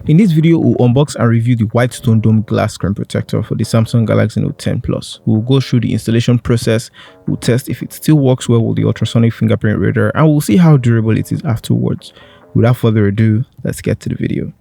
In this video, we'll unbox and review the Whitestone Dome Glass screen protector for the Samsung Galaxy Note 10 Plus. We'll go through the installation process, we'll test if it still works well with the ultrasonic fingerprint reader, and we'll see how durable it is afterwards. Without further ado, let's get to the video.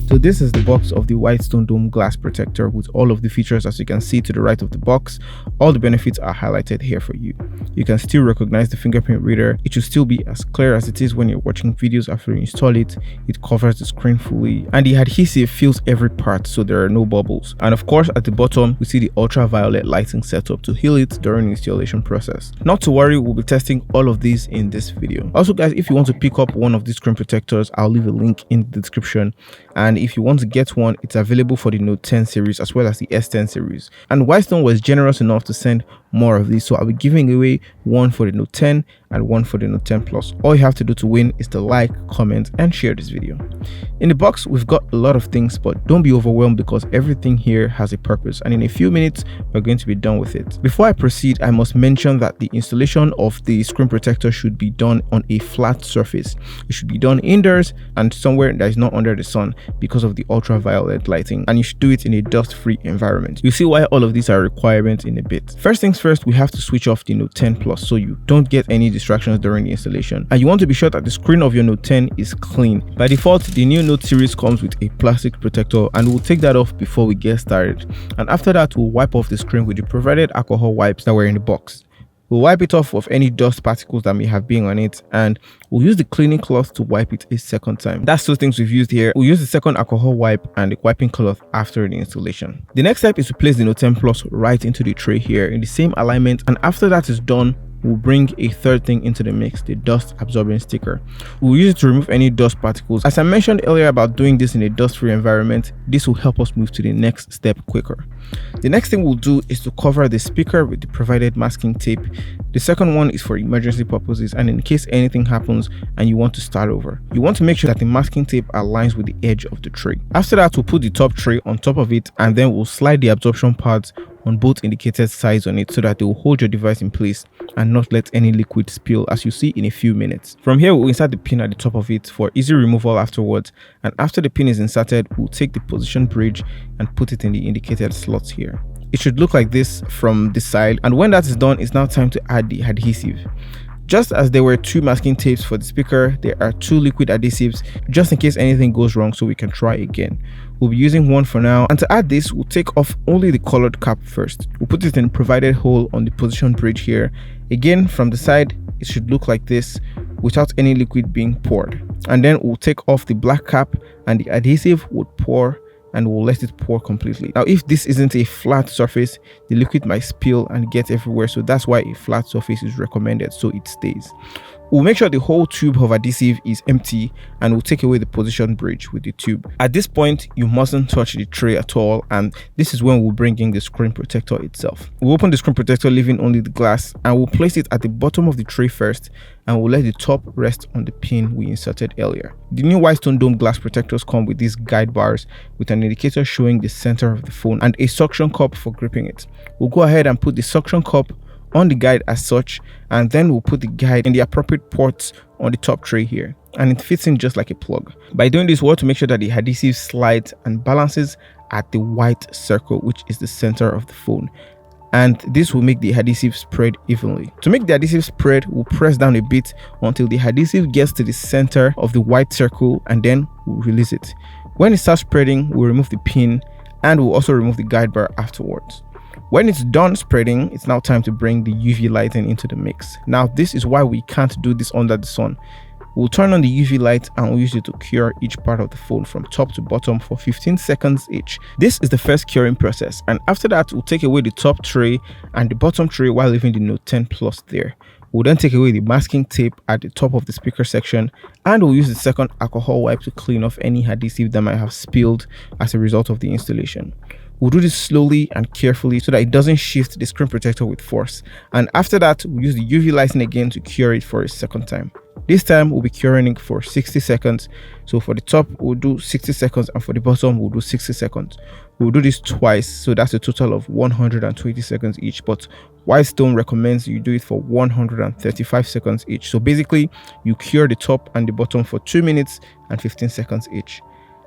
So this is the box of the Whitestone Dome Glass protector with all of the features. As you can see to the right of the box, all the benefits are highlighted here for you. You can still recognize the fingerprint reader. It should still be as clear as it is when you're watching videos after you install it. It covers the screen fully, and the adhesive fills every part so there are no bubbles. And of course, at the bottom we see the ultraviolet lighting setup to heal it during the installation process. Not to worry, we'll be testing all of these in this video. Also guys, if you want to pick up one of these screen protectors, I'll leave a link in the description, and if you want to get one, it's available for the Note 10 series as well as the S10 series. And Whitestone was generous enough to send more of these, so I'll be giving away one for the Note 10 and one for the Note 10 Plus. All you have to do to win is to like, comment, and share this video. In the box, we've got a lot of things, but don't be overwhelmed because everything here has a purpose, and in a few minutes we're going to be done with it. Before I proceed, I must mention that the installation of the screen protector should be done on a flat surface. It should be done indoors and somewhere that is not under the sun because of the ultraviolet lighting, and you should do it in a dust-free environment. You'll see why all of these are requirements in a bit. First things first, we have to switch off the Note 10 Plus so you don't get any distractions during the installation, and you want to be sure that the screen of your Note 10 is clean. By default, the new Note series comes with a plastic protector, and we'll take that off before we get started. And after that, we'll wipe off the screen with the provided alcohol wipes that were in the box. We'll wipe it off of any dust particles that may have been on it, and we'll use the cleaning cloth to wipe it a second time. That's two things we've used here. We'll use the second alcohol wipe and the wiping cloth after the installation. The next step is to place the Note 10 Plus right into the tray here in the same alignment, and after that is done, we'll bring a third thing into the mix, the dust absorbing sticker. We'll use it to remove any dust particles. As I mentioned earlier about doing this in a dust-free environment, this will help us move to the next step quicker. The next thing we'll do is to cover the speaker with the provided masking tape. The second one is for emergency purposes and in case anything happens and you want to start over. You want to make sure that the masking tape aligns with the edge of the tray. After that, we'll put the top tray on top of it, and then we'll slide the absorption pads on both indicated sides on it so that they will hold your device in place and not let any liquid spill, as you see in a few minutes. From here, we'll insert the pin at the top of it for easy removal afterwards, and after the pin is inserted, we'll take the position bridge and put it in the indicated slots here. It should look like this from this side, and when that is done, it's now time to add the adhesive. Just as there were two masking tapes for the speaker, there are two liquid adhesives just in case anything goes wrong so we can try again. We'll be using one for now, and to add this, we'll take off only the colored cap first. We'll put it in the provided hole on the position bridge here. Again, from the side, it should look like this without any liquid being poured. And then we'll take off the black cap and the adhesive would pour, and we'll let it pour completely. Now, if this isn't a flat surface, the liquid might spill and get everywhere, so that's why a flat surface is recommended so it stays. We'll make sure the whole tube of adhesive is empty, and we'll take away the position bridge with the tube. At this point, you mustn't touch the tray at all, and this is when we'll bring in the screen protector itself. We'll open the screen protector, leaving only the glass, and we'll place it at the bottom of the tray first, and we'll let the top rest on the pin we inserted earlier. The new Whitestone Dome Glass protectors come with these guide bars with an indicator showing the center of the phone and a suction cup for gripping it. We'll go ahead and put the suction cup on the guide as such, and then we'll put the guide in the appropriate ports on the top tray here, and it fits in just like a plug. By doing this, we want to make sure that the adhesive slides and balances at the white circle, which is the center of the phone, and this will make the adhesive spread evenly. To make the adhesive spread, we'll press down a bit until the adhesive gets to the center of the white circle, and then we'll release it. When it starts spreading, we'll remove the pin, and we'll also remove the guide bar afterwards. When it's done spreading, it's now time to bring the UV lighting into the mix. Now, this is why we can't do this under the sun. We'll turn on the UV light and we'll use it to cure each part of the phone from top to bottom for 15 seconds each. This is the first curing process, and after that, we'll take away the top tray and the bottom tray while leaving the Note 10 Plus there. We'll then take away the masking tape at the top of the speaker section, and we'll use the second alcohol wipe to clean off any adhesive that might have spilled as a result of the installation. We'll do this slowly and carefully so that it doesn't shift the screen protector with force, and after that, we'll use the UV lighting again to cure it for a second time. This time we'll be curing it for 60 seconds. So for the top we'll do 60 seconds, and for the bottom we'll do 60 seconds. We'll do this twice, so that's a total of 120 seconds each, but Whitestone recommends you do it for 135 seconds each. So basically you cure the top and the bottom for 2 minutes and 15 seconds each.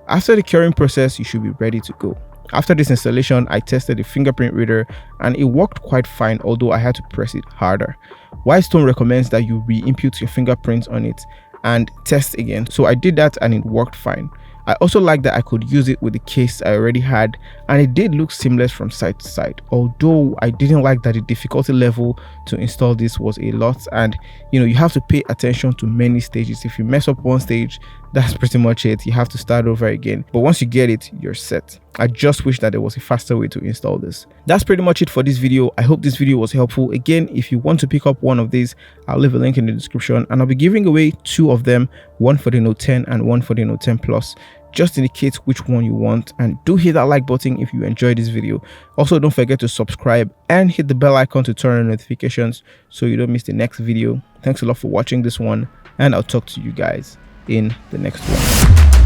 After the curing process, you should be ready to go. After this installation, I tested the fingerprint reader and it worked quite fine, although I had to press it harder. Whitestone recommends that you re-input your fingerprints on it and test again. So I did that and it worked fine. I also like that I could use it with the case I already had, and it did look seamless from side to side, although I didn't like that the difficulty level to install this was a lot, and you have to pay attention to many stages. If you mess up one stage, that's pretty much it. You have to start over again, but once you get it, you're set. I just wish that there was a faster way to install this. That's pretty much it for this video. I hope this video was helpful. Again, if you want to pick up one of these, I'll leave a link in the description, and I'll be giving away 2 of them, one for the Note 10 and one for the Note 10 Plus. Just indicate which one you want, and do hit that like button if you enjoyed this video. Also, don't forget to subscribe and hit the bell icon to turn on notifications so you don't miss the next video. Thanks a lot for watching this one, and I'll talk to you guys in the next one.